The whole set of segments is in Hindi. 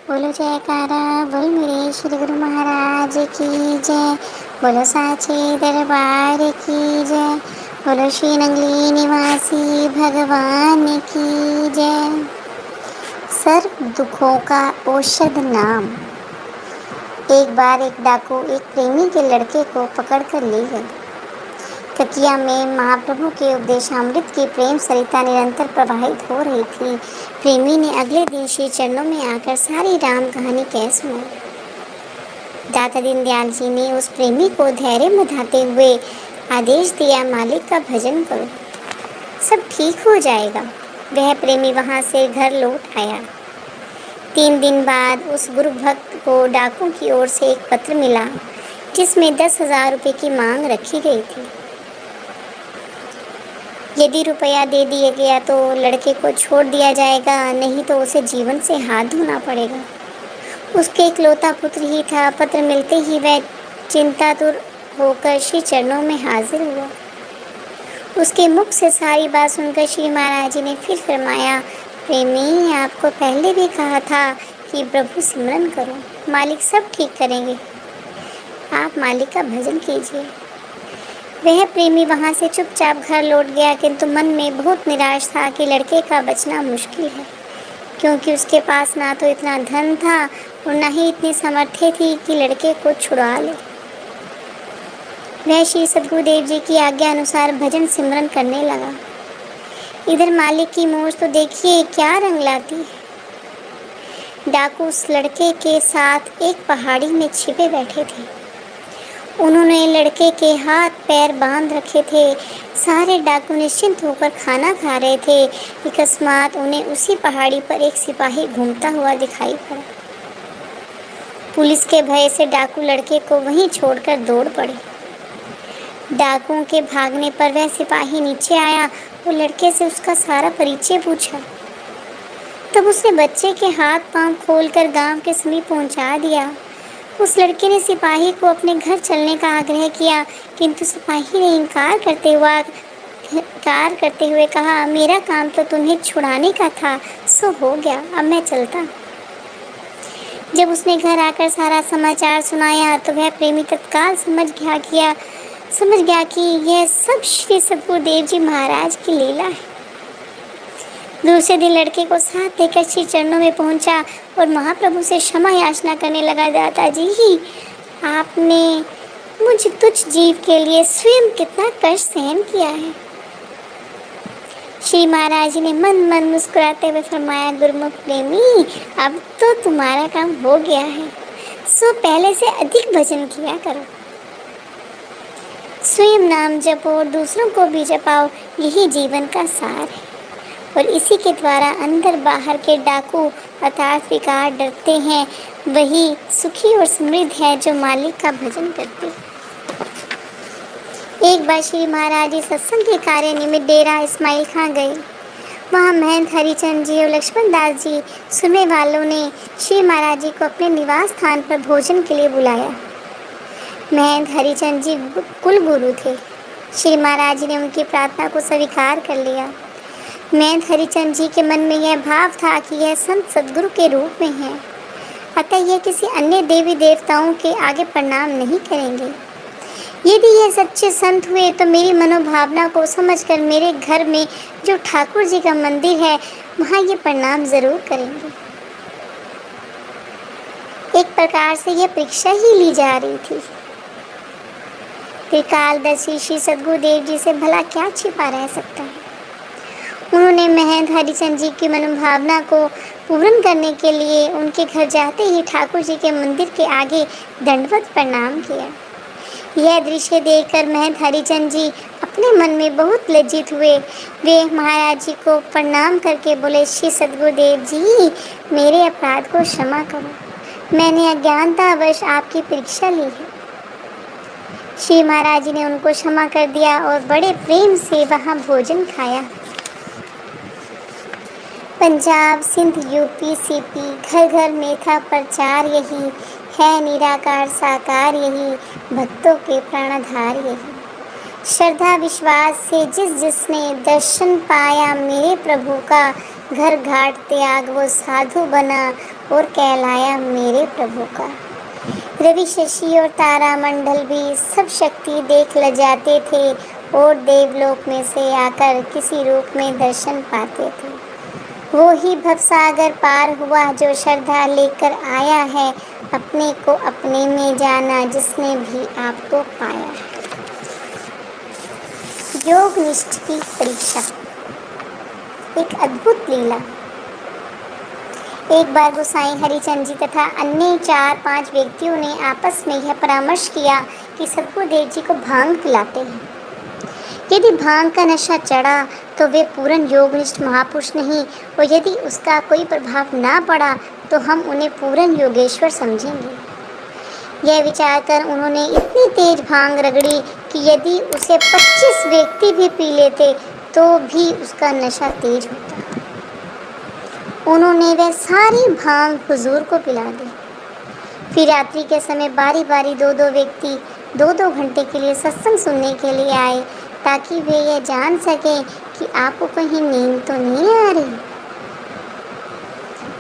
बोलो जयकारा बोल मेरे श्री गुरु महाराज की जय। बोलो साचे दरबार की जय। बोलो श्री नंगली निवासी भगवान की जय। सर्व दुखों का औषध नाम। एक बार एक डाकू एक प्रेमी के लड़के को पकड़ कर ले गए। ककिया में महाप्रभु के उपदेशामृत की प्रेम सरिता निरंतर प्रवाहित हो रही थी। प्रेमी ने अगले दिन श्री चरणों में आकर सारी राम कहानी कह सुनाई। दाता दीनदयाल जी ने उस प्रेमी को धैर्य बंधाते हुए आदेश दिया, मालिक का भजन करो, सब ठीक हो जाएगा। वह प्रेमी वहां से घर लौट आया। 3 दिन बाद उस गुरु भक्त को डाकू की ओर से एक पत्र मिला जिसमें 10,000 रुपये की मांग रखी गई थी। यदि रुपया दे दिया गया तो लड़के को छोड़ दिया जाएगा, नहीं तो उसे जीवन से हाथ धोना पड़ेगा। उसके इकलौता पुत्र ही था। पत्र मिलते ही वह चिंतातुर होकर श्री चरणों में हाजिर हुआ। उसके मुख से सारी बात सुनकर श्री महाराज जी ने फिर फरमाया, प्रेमी, आपको पहले भी कहा था कि प्रभु सिमरन करो, मालिक सब ठीक करेंगे। आप मालिक का भजन कीजिए। वह प्रेमी वहां से चुपचाप घर लौट गया, किंतु मन में बहुत निराश था कि लड़के का बचना मुश्किल है, क्योंकि उसके पास ना तो इतना धन था और न ही इतनी सामर्थ्य थी कि लड़के को छुड़ा ले। वह श्री सद्गुरुदेव जी की आज्ञा अनुसार भजन सिमरन करने लगा। इधर मालिक की मौज तो देखिए क्या रंग लाती है। डाकू उस लड़के के साथ एक पहाड़ी में छिपे बैठे थे। उन्होंने लड़के के हाथ पैर बांध रखे थे। सारे डाकू निश्चिंत होकर खाना खा रहे थे। अकस्मात उन्हें उसी पहाड़ी पर एक सिपाही घूमता हुआ दिखाई पड़ा। पुलिस के भय से डाकू लड़के को वहीं छोड़कर दौड़ पड़े। डाकुओं के भागने पर वह सिपाही नीचे आया और लड़के से उसका सारा परिचय पूछा। तब उसने बच्चे के हाथ पांव खोलकर गांव के समीप पहुंचा दिया। उस लड़के ने सिपाही को अपने घर चलने का आग्रह किया, किंतु सिपाही ने इनकार करते हुए कहा, मेरा काम तो तुम्हें छुड़ाने का था, सो हो गया, अब मैं चलता। जब उसने घर आकर सारा समाचार सुनाया तो वह प्रेमी तत्काल समझ गया कि यह सब श्री सद्गुरुदेव जी महाराज की लीला है। दूसरे दिन लड़के को साथ लेकर श्री चरणों में पहुंचा और महाप्रभु से क्षमा याचना करने लगा। दाता जी, आपने मुझ तुच्छ जीव के लिए स्वयं कितना कष्ट सहन किया है। श्री महाराज जी ने मन मन मुस्कुराते हुए फरमाया, गुरुमुख प्रेमी, अब तो तुम्हारा काम हो गया है, सो पहले से अधिक भजन किया करो। स्वयं नाम जपो और दूसरों को भी जपाओ, यही जीवन का सार है। और इसी के द्वारा अंदर बाहर के डाकू अर्थात विकार डरते हैं। वही सुखी और समृद्ध है जो मालिक का भजन करते हैं। एक बार श्री महाराज जी सत्संग के कार्य निमित्त डेरा इस्माइल खां गए। वहाँ महंत हरिचंद जी और लक्ष्मण दास जी सुनने वालों ने श्री महाराज जी को अपने निवास स्थान पर भोजन के लिए बुलाया। महंत हरिचंद जी कुल गुरु थे। श्री महाराज जी ने उनकी प्रार्थना को स्वीकार कर लिया। महंत हरिचंद जी के मन में यह भाव था कि यह संत सद्गुरु के रूप में है, अतः यह किसी अन्य देवी देवताओं के आगे प्रणाम नहीं करेंगे। यदि यह सच्चे संत हुए तो मेरी मनोभावना को समझकर मेरे घर में जो ठाकुर जी का मंदिर है वहाँ ये प्रणाम जरूर करेंगे। एक प्रकार से यह परीक्षा ही ली जा रही थी। त्रिकालदर्शी श्री सद्गुरुदेव जी से भला क्या छिपा रह सकता है। उन्होंने महंत हरिचंद जी की मनोभावना को पूर्ण करने के लिए उनके घर जाते ही ठाकुर जी के मंदिर के आगे दंडवत प्रणाम किया। यह दृश्य देखकर महंत हरिचंद जी अपने मन में बहुत लज्जित हुए। वे महाराज जी को प्रणाम करके बोले, श्री सद्गुरुदेव जी, मेरे अपराध को क्षमा करो, मैंने अज्ञानतावश आपकी परीक्षा ली है। श्री महाराज जी ने उनको क्षमा कर दिया और बड़े प्रेम से वहाँ भोजन खाया। पंजाब, सिंध, यूपी, सीपी, घर घर में था प्रचार यही, है निराकार साकार यही, भक्तों के प्राणाधार यही। श्रद्धा विश्वास से जिसने दर्शन पाया मेरे प्रभु का, घर घाट त्याग वो साधु बना, और कहलाया मेरे प्रभु का। रवि शशि और तारा मंडल भी सब शक्ति देख लजाते थे और देवलोक में से आकर किसी रूप में दर्शन पाते थे। वो ही भवसागर पार हुआ जो श्रद्धा लेकर आया है, अपने को अपने में जाना जिसने भी आपको पाया। योग निष्ठ की परीक्षा। एक अद्भुत लीला। एक बार गोसाई हरिचंद जी तथा अन्य 4-5 व्यक्तियों ने आपस में यह परामर्श किया कि सद्गुरुदेव जी को भांग पिलाते हैं। यदि भांग का नशा चढ़ा तो वे पूर्ण योगनिष्ठ महापुरुष नहीं, और यदि उसका कोई प्रभाव ना पड़ा तो हम उन्हें पूर्ण योगेश्वर समझेंगे। यह विचार कर उन्होंने इतनी तेज भांग रगड़ी कि यदि उसे 25 व्यक्ति भी पी लेते तो भी उसका नशा तेज होता। उन्होंने वह सारी भांग हुजूर को पिला दी। फिर रात्रि के समय बारी बारी 2-2 व्यक्ति 2-2 घंटे के लिए सत्संग सुनने के लिए आए, ताकि वे यह जान सकें कि आपको कहीं नींद तो नहीं आ रही।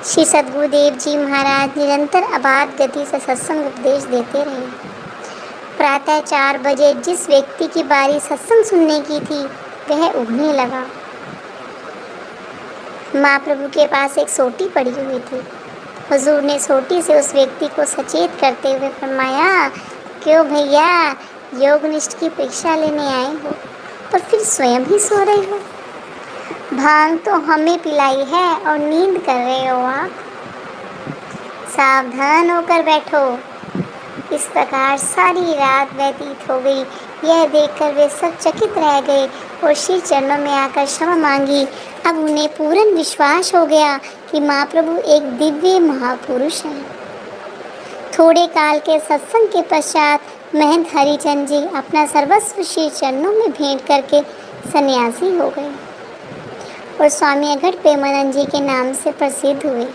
श्री सद्गुरुदेव जी महाराज निरंतर अबाध गति से सत्संग उपदेश देते रहे। प्रातः 4 बजे जिस व्यक्ति की बारी सत्संग सुनने की थी वह उगने लगा। माँ प्रभु के पास एक सोटी पड़ी हुई थी। हुजूर ने सोटी से उस व्यक्ति को सचेत करते हुए फरमाया, क्यों भैया, योगनिष्ठ की परीक्षा लेने आए हो पर फिर स्वयं ही सो रहे हो? भांग तो हमें पिलाई है और नींद कर रहे हो आप। सावधान होकर बैठो। इस प्रकार सारी रात व्यतीत हो गई। यह देखकर वे सब चकित रह गए और श्री चरणों में आकर क्षमा मांगी। अब उन्हें पूर्ण विश्वास हो गया कि महाप्रभु एक दिव्य महापुरुष हैं। थोड़े काल के सत्संग के पश्चात महंत हरिचंद जी अपना सर्वस्व श्री चरणों में भेंट करके सन्यासी हो गए और स्वामी अघट प्रेमानंद जी के नाम से प्रसिद्ध हुए।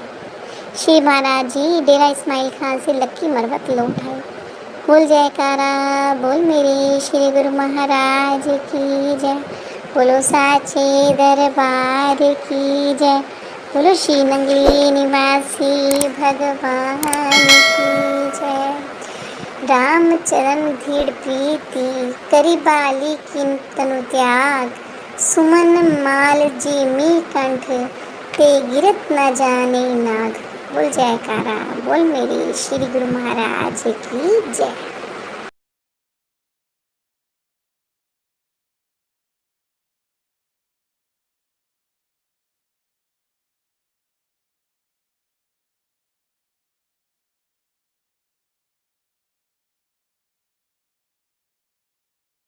श्री महाराज जी डेरा इस्माइल खान से लक्की मरवत लौट आए। बोल जयकारा, बोल मेरे श्री गुरु महाराज की जय। बोलो साचे दरबार की जय। बोलो श्री नंगली निवासी भगवान की जय। रामचरण धीर प्रीति करी बाली किन तनु त्याग। सुमन माल जी मी कंठ ते गिरत न जाने नाग। बोल जयकारा, बोल मेरे श्री गुरु महाराज की जय।